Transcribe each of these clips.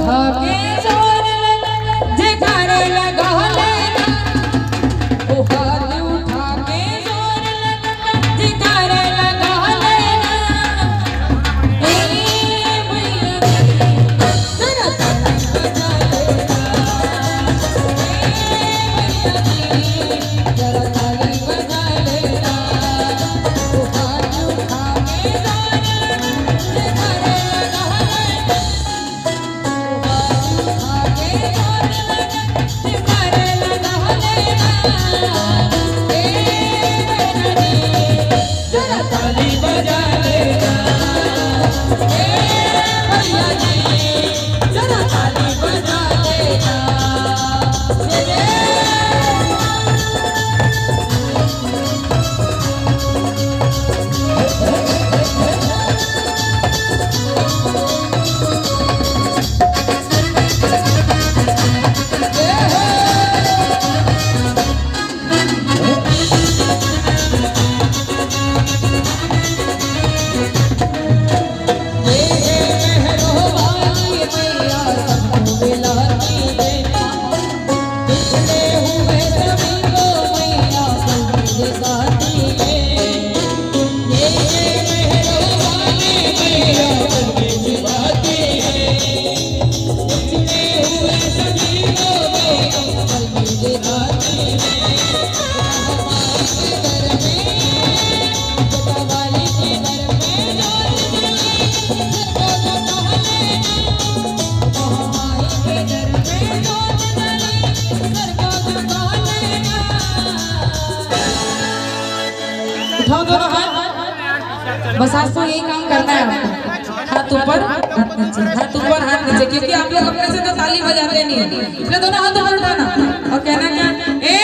उठा के जोर जयकारे लगा लेना, ओ हाथ उठा के जोर जयकारे लगा लेना। ए भैया जरा ताली बजा लेना, जरा ताली बजा लेना, ओ हाथ उठा के जोर जयकारे लगा लेना, आगे जोर जयकारे लगा लेना। ए जरा ताली बजा लेना, ए भैया जी जरा ताली बजा लेना। उठाओ दोनों हाथ, बस आज तो यही काम करना है आपको। हाथ ऊपर हाथ नीचे, हाथ ऊपर हाथ नीचे, क्योंकि आप लोग अपने से तो ताली बजाते नहीं है, इसलिए दोनों हाथ ऊपर उठाना और कहना क्या, ए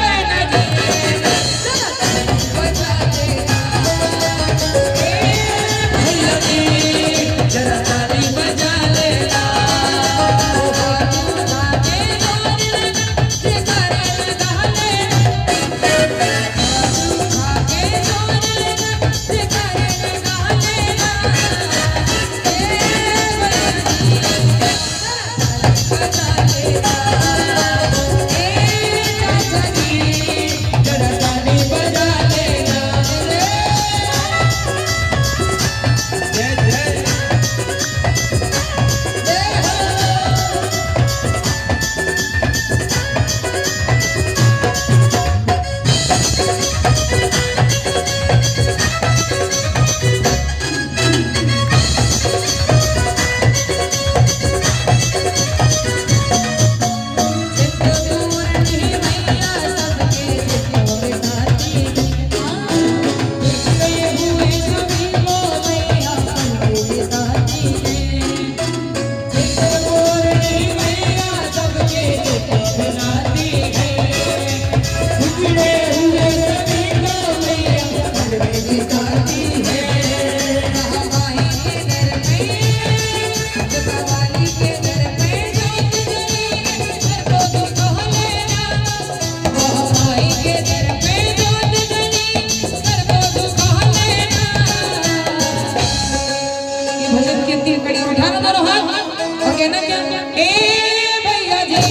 बेटा जी जरा ताली बजा लेना, ए भैया जी जरा ताली बजा लेना, ओ हाथ उठा के जोर जयकारे लगा लेना, कहना क्या, ए भैया जी